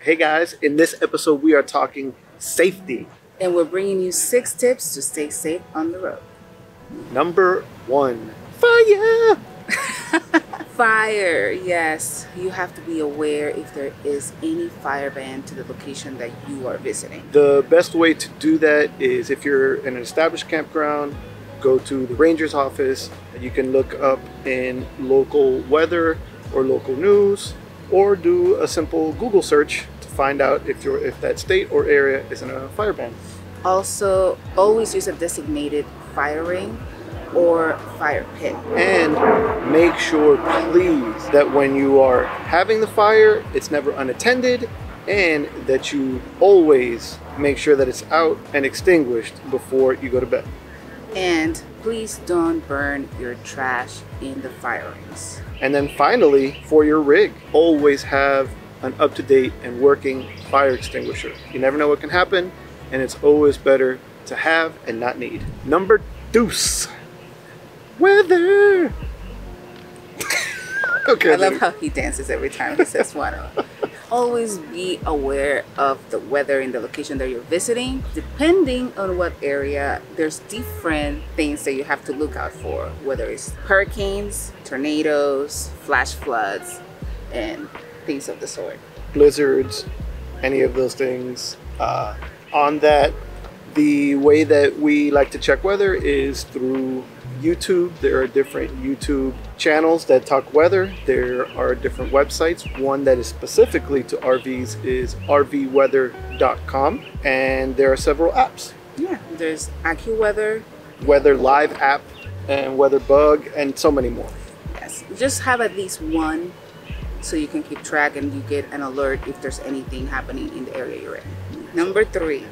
Hey guys, in this episode we are talking safety. And we're bringing you 6 tips to stay safe on the road. Number 1, fire! Fire, yes. You have to be aware if there is any fire ban to the location that you are visiting. The best way to do that is if you're in an established campground, go to the ranger's office. You can look up in local weather or local news, or do a simple Google search to find out if that state or area is in a fire ban. Also, always use a designated fire ring or fire pit. And make sure, please, that when you are having the fire, it's never unattended, and that you always make sure that it's out and extinguished before you go to bed. And please don't burn your trash in the fire rings. And then finally, for your rig, always have an up-to-date and working fire extinguisher. You never know what can happen, and it's always better to have and not need. Number 2. Weather. Okay. I love how he dances every time he says one. Always be aware of the weather in the location that you're visiting. Depending on what area, there's different things that you have to look out for, whether it's hurricanes, tornadoes, flash floods, and things of the sort. Blizzards, any of those things. On that, the way that we like to check weather is through YouTube. There are different YouTube channels that talk weather. There are different websites. One that is specifically to RVs is rvweather.com, and there are several apps. Yeah, there's AccuWeather, Weather Live app, and Weather Bug, and so many more. Yes, just have at least one so you can keep track and you get an alert if there's anything happening in the area you're in. Number 3,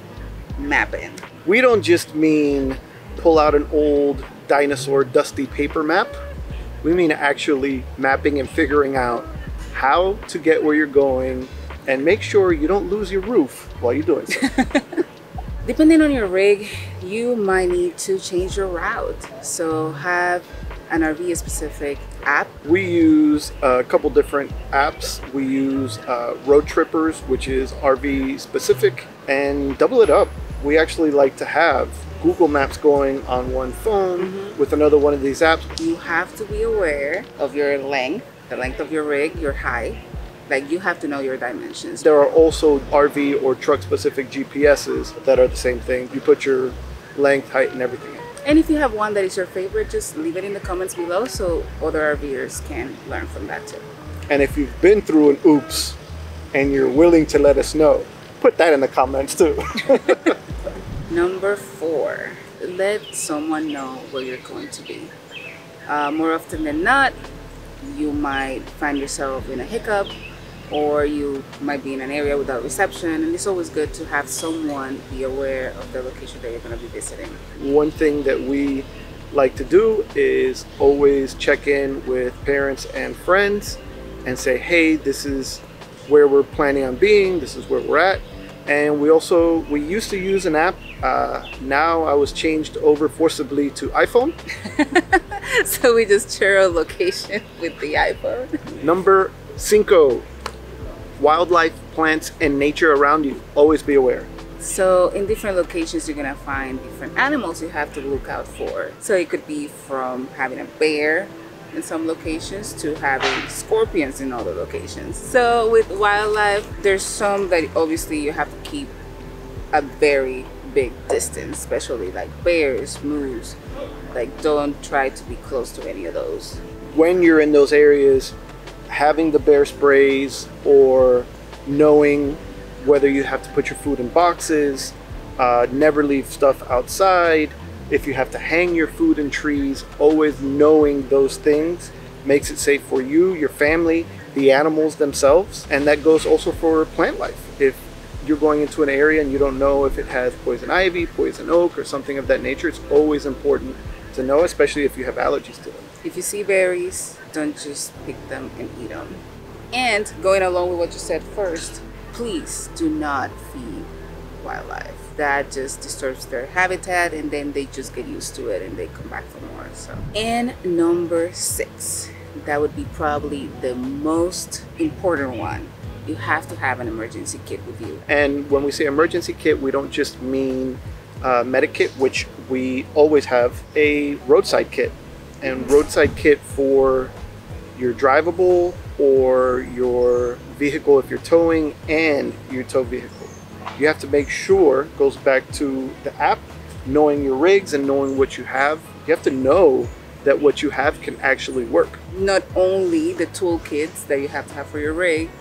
mapping. We don't just mean pull out an old dinosaur dusty paper map. We mean actually mapping and figuring out how to get where you're going, and make sure you don't lose your roof while you're doing so. Depending on your rig, you might need to change your route. So have an RV specific app. We use a couple different apps. We use Road Trippers, which is RV specific, and double it up. We actually like to have Google Maps going on one phone with another one of these apps. You have to be aware of your length, the length of your rig, your height. Like, you have to know your dimensions. There are also RV or truck specific GPSs that are the same thing. You put your length, height, and everything in. And if you have one that is your favorite, just leave it in the comments below so other RVers can learn from that too. And if you've been through an oops and you're willing to let us know, put that in the comments too. Number 4, let someone know where you're going to be. More often than not, you might find yourself in a hiccup, or you might be in an area without reception, and it's always good to have someone be aware of the location that you're going to be visiting. One thing that we like to do is always check in with parents and friends and say, hey, this is where we're planning on being, this is where we're at. And we used to use an app. Now I was changed over forcibly to iPhone. So we just share a location with the iPhone. Number 5, wildlife, plants, and nature around you. Always be aware. So in different locations, you're gonna find different animals you have to look out for. So it could be from having a bear in some locations to having scorpions in other locations. So with wildlife, there's some that obviously you have to keep a very big distance, especially like bears, moose. Like, don't try to be close to any of those. When you're in those areas, having the bear sprays, or knowing whether you have to put your food in boxes, never leave stuff outside. If you have to hang your food in trees, always knowing those things makes it safe for you, your family, the animals themselves. And that goes also for plant life. If you're going into an area and you don't know if it has poison ivy, poison oak, or something of that nature, it's always important to know, especially if you have allergies to them. If you see berries, don't just pick them and eat them. And going along with what you said first, please do not feed wildlife. That just disturbs their habitat, and then they just get used to it and they come back for more. So, and number 6, that would be probably the most important one, you have to have an emergency kit with you. And when we say emergency kit, we don't just mean medic kit, which we always have, a roadside kit. And roadside kit for your drivable or your vehicle if you're towing and your tow vehicle. You have to make sure, goes back to the app, knowing your rigs and knowing what you have. You have to know that what you have can actually work. Not only the toolkits that you have to have for your rig,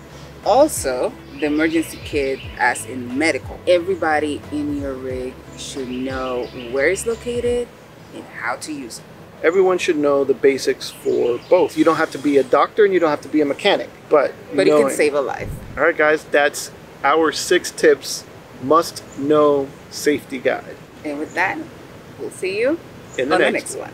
also the emergency kit as in medical. Everybody in your rig should know where it's located and how to use it. Everyone should know the basics for both. You don't have to be a doctor and you don't have to be a mechanic, but it can save a life. All right, guys, that's our 6 tips must know safety guide. And with that, we'll see you in the next one.